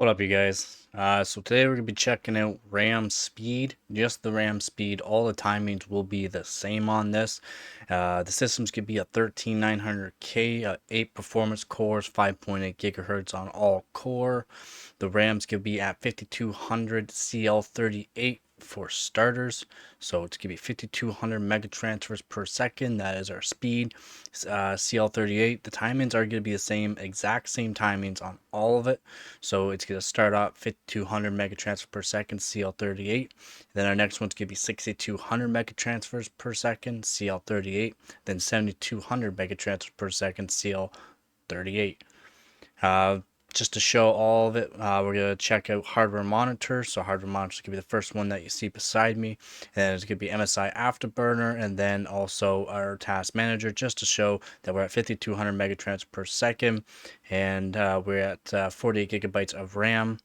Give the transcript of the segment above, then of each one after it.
What up, you guys? So today we're gonna be checking out RAM speed, just the RAM speed. All the timings will be the same on this. The system's gonna be a 13900K, 8 performance cores, 5.8 gigahertz on all core. The RAM's gonna be at 5200 CL38 for starters. So it's gonna be 5200 megatransfers per second. That is our speed. CL38. The timings are gonna be the same, exact same timings on all of it. So it's gonna start out 5200 megatransfers per second, CL38. Then our next one's gonna be 6200 megatransfers per second, CL38. Then 7200 megatransfers per second, CL38. Just to show all of it, we're going to check out hardware monitor. So hardware monitor is going to be the first one that you see beside me. And it's going to be MSI Afterburner, and then also our task manager, just to show that we're at 5200 megatransfers per second, and we're at 48 gigabytes of RAM.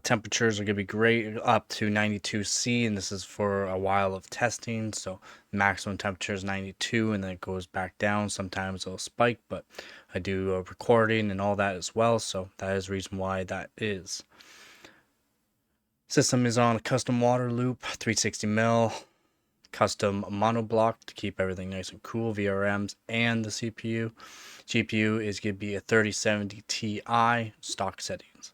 Temperatures are going to be great, up to 92°C, and this is for a while of testing. So maximum temperature is 92, and then it goes back down. Sometimes it'll spike, but I do recording and all that as well, so that is the reason why that is. System is on a custom water loop, 360 mil, custom monoblock to keep everything nice and cool, VRMs and the CPU. GPU is going to be a 3070 Ti, stock settings.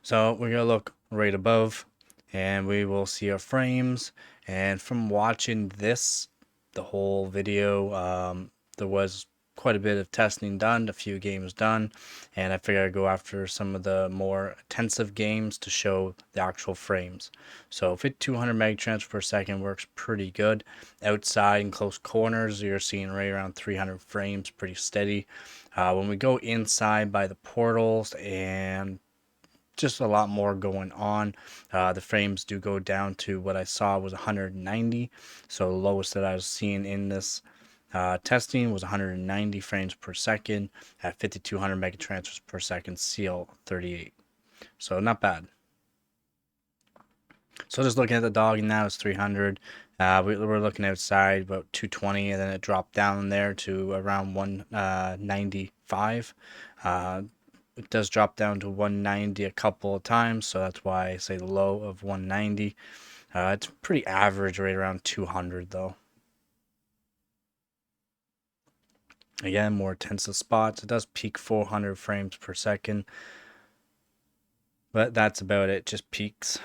So we're gonna look right above and we will see our frames. And from watching this, the whole video, there was quite a bit of testing done, a few games done, and I figured I'd go after some of the more intensive games to show the actual frames. So 5200 megatransfers per second works pretty good. Outside in close corners, you're seeing right around 300 frames, pretty steady. When we go inside by the portals and just a lot more going on. The frames do go down to what I saw was 190. So the lowest that I was seeing in this testing was 190 frames per second at 5200 megatransfers per second CL38. So not bad. So just looking at the dog now, it's 300. We're looking outside about 220, and then it dropped down there to around 195. It does drop down to 190 a couple of times, so that's why I say the low of 190. It's pretty average, right around 200 though. Again, more intensive spots. It does peak 400 frames per second, but that's about it, just peaks.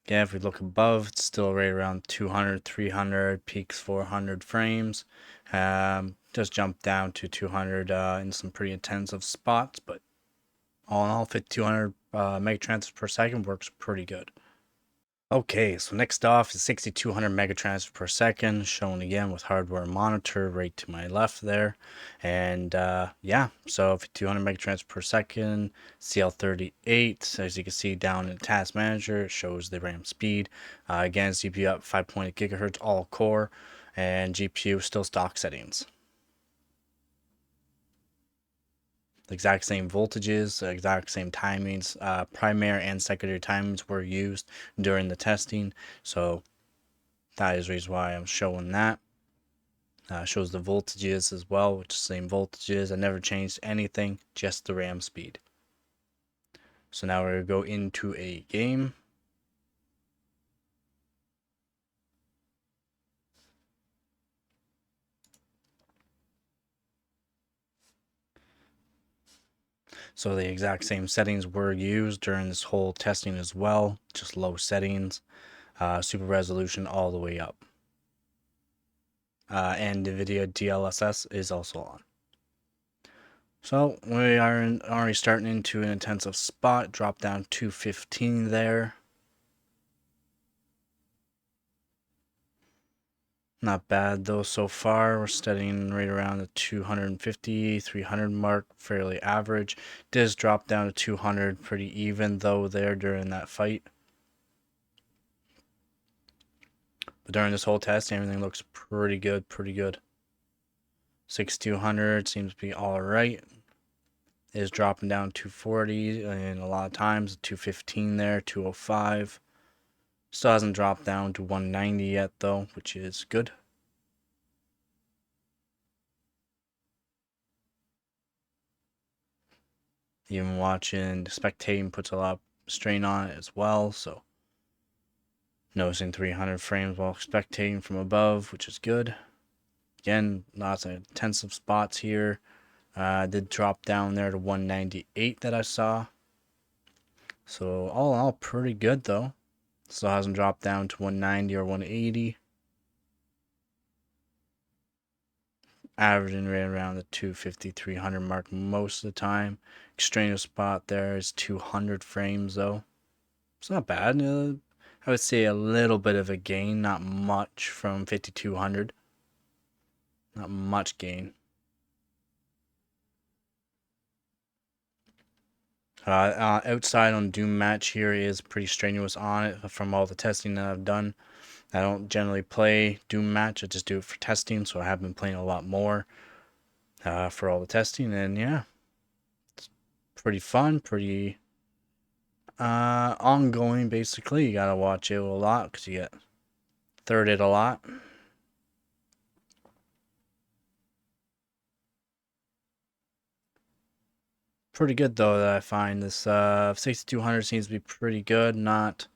Yeah, if we look above, it's still right around 200, 300, peaks 400 frames. Just jump down to 200 in some pretty intensive spots, but all in all, 5200 megatransfers per second works pretty good. Okay, so next off is 6200 megatransfers per second, shown again with hardware monitor right to my left there. And yeah, so 5200 megatransfers per second, CL38. As you can see down in the task manager, it shows the RAM speed. Again, CPU up 5.8 gigahertz, all core, and GPU still stock settings. The exact same voltages, the exact same timings, primary and secondary timings were used during the testing. So that is the reason why I'm showing that. Shows the voltages as well, which is the same voltages. I never changed anything, just the RAM speed. So now we're going to go into a game. So the exact same settings were used during this whole testing as well, just low settings, super resolution all the way up. And NVIDIA DLSS is also on. So we are already starting into an intensive spot, drop down 215 there. Not bad though so far. We're studying right around the 250, 300 mark, fairly average. Does drop down to 200, pretty even though there during that fight. But during this whole test, everything looks pretty good, pretty good. 6200 seems to be all right. is dropping down 240, and a lot of times 215 there, 205. Still hasn't dropped down to 190 yet though, which is good. Even watching, spectating puts a lot of strain on it as well, so noticing 300 frames while spectating from above, which is good. Again, lots of intensive spots here. Did drop down there to 198 that I saw. So all in all, pretty good though. Still hasn't dropped down to 190 or 180. Averaging right around the 250, 300 mark most of the time. Extraneous spot there is 200 frames though. It's not bad. I would say a little bit of a gain, not much from 5200. Not much gain. Outside on Doom Match here is pretty strenuous on it from all the testing that I've done. I don't generally play Doom Match, I just do it for testing, so I have been playing a lot more for all the testing, and yeah, it's pretty fun, pretty ongoing basically. You gotta watch it a lot because you get thirded a lot. Pretty good though that I find this 6200 seems to be pretty good, not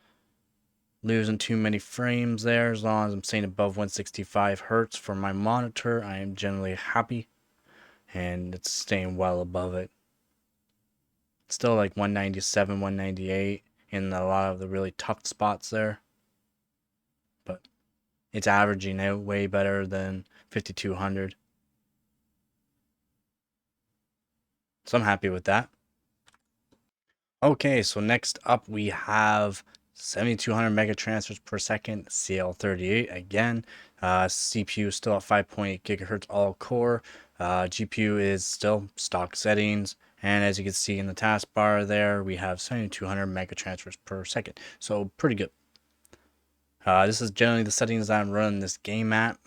losing too many frames there. As long as I'm staying above 165 hertz for my monitor, I am generally happy, and it's staying well above it. It's still like 197, 198 in a lot of the really tough spots there, but it's averaging out way better than 5200. So I'm happy with that. Okay, so next up we have 7200 mega transfers per second, CL38 again. CPU still at 5.8 gigahertz all core. GPU is still stock settings. And as you can see in the taskbar there, we have 7200 mega transfers per second. So pretty good. This is generally the settings that I'm running this game at.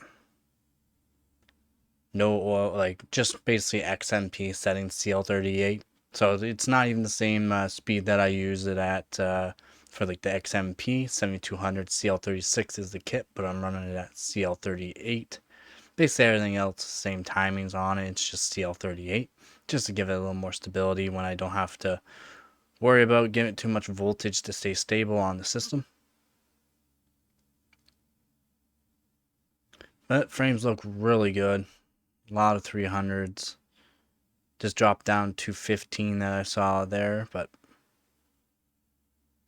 No, like just basically XMP settings, CL38. So it's not even the same speed that I use it at for like the XMP 7200. CL36 is the kit, but I'm running it at CL38. Basically everything else, same timings on it. It's just CL38, just to give it a little more stability when I don't have to worry about giving it too much voltage to stay stable on the system. But frames look really good. A lot of 300s. Just dropped down to 15 that I saw there, but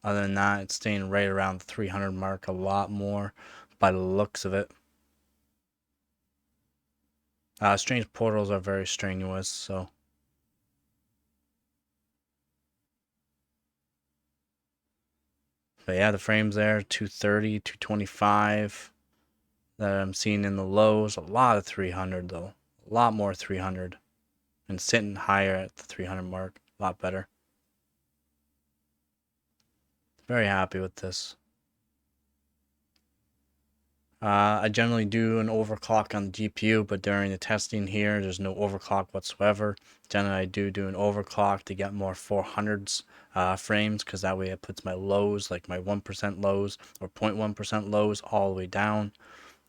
other than that, it's staying right around the 300 mark a lot more by the looks of it. Strange portals are very strenuous, so. But yeah, the frames there, 230, 225 that I'm seeing in the lows. A lot of 300 though. A lot more 300. And sitting higher at the 300 mark. A lot better. Very happy with this. I generally do an overclock on the GPU, but during the testing here, there's no overclock whatsoever. Generally, I do an overclock to get more 400s frames, because that way it puts my lows, like my 1% lows or 0.1% lows, all the way down.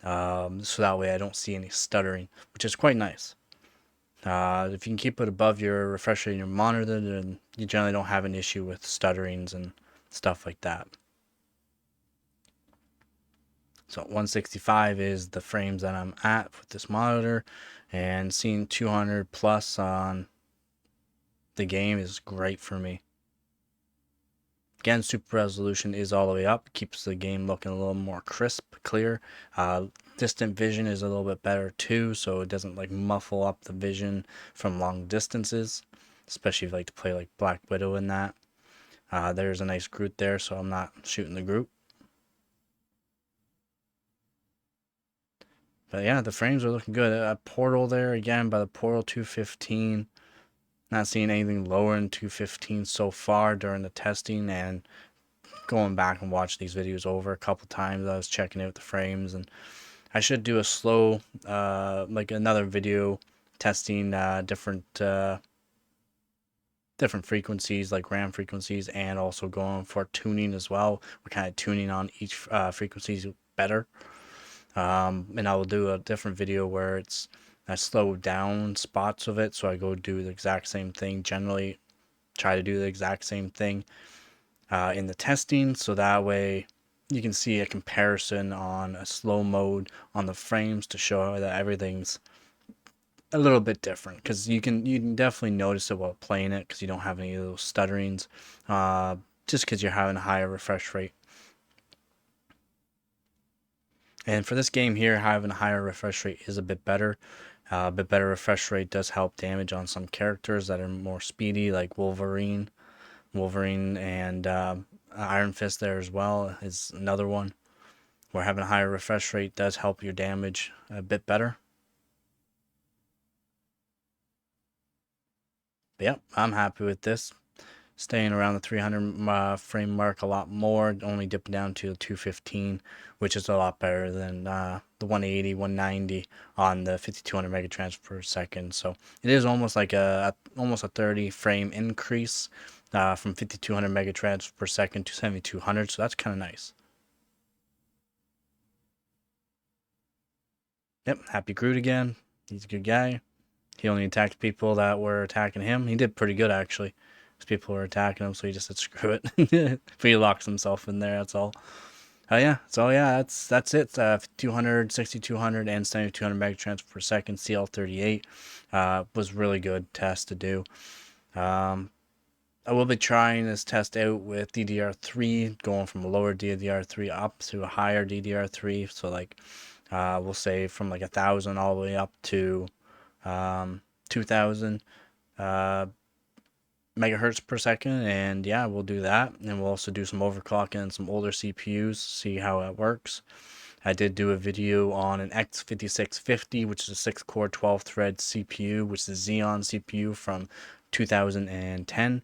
So that way I don't see any stuttering, which is quite nice. If you can keep it above your refresh rate in your monitor, then you generally don't have an issue with stutterings and stuff like that. So 165 is the frames that I'm at with this monitor, and seeing 200 plus on the game is great for me. Again, super resolution is all the way up, keeps the game looking a little more crisp, clear. Distant vision is a little bit better too, so it doesn't like muffle up the vision from long distances, especially if you like to play like Black Widow in that. There's a nice Groot there, so I'm not shooting the Groot. But yeah, the frames are looking good. A portal there again by the portal 215. Not seeing anything lower than 215 so far during the testing, and going back and watch these videos over a couple times. I was checking out the frames, and I should do a slow, like another video testing different different frequencies like RAM frequencies, and also going for tuning as well. We're kind of tuning on each frequencies better. And I will do a different video where I slow down spots of it, so I go do the exact same thing. Generally, try to do the exact same thing in the testing, so that way you can see a comparison on a slow mode on the frames to show that everything's a little bit different, because you can definitely notice it while playing it because you don't have any of those stutterings, just because you're having a higher refresh rate. And for this game here, having a higher refresh rate is a bit better. A bit better refresh rate does help damage on some characters that are more speedy, like Wolverine and Iron Fist there as well is another one where having a higher refresh rate does help your damage a bit better. But yep, I'm happy with this. Staying around the 300 frame mark a lot more, only dipping down to 215, which is a lot better than the 180, 190 on the 5200 megatransfers per second. So it is almost like almost a 30 frame increase from 5200 megatransfers per second to 7200. So that's kind of nice. Yep, Happy Groot again. He's a good guy. He only attacked people that were attacking him. He did pretty good actually, because people were attacking him, so he just said screw it. But he locks himself in there. That's all. Yeah. So yeah, that's it. 200, 6200, and 7200 megatransfers per second. CL38 was really good test to do. Um, I will be trying this test out with DDR3, going from a lower DDR3 up to a higher DDR3. So like, we'll say from like 1,000 all the way up to 2,000 megahertz per second, and yeah, we'll do that. And we'll also do some overclocking and some older CPUs, see how it works. I did do a video on an X5650, which is a 6-core 12-thread CPU, which is a Xeon CPU from 2010.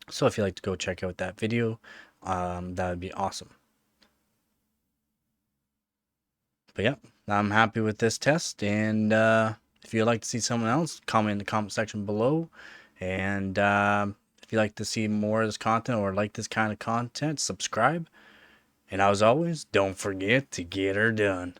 So if you'd like to go check out that video, that would be awesome. But yeah, I'm happy with this test, and if you'd like to see someone else, comment in the comment section below. And if you'd like to see more of this content or like this kind of content, subscribe. And as always, don't forget to get her done.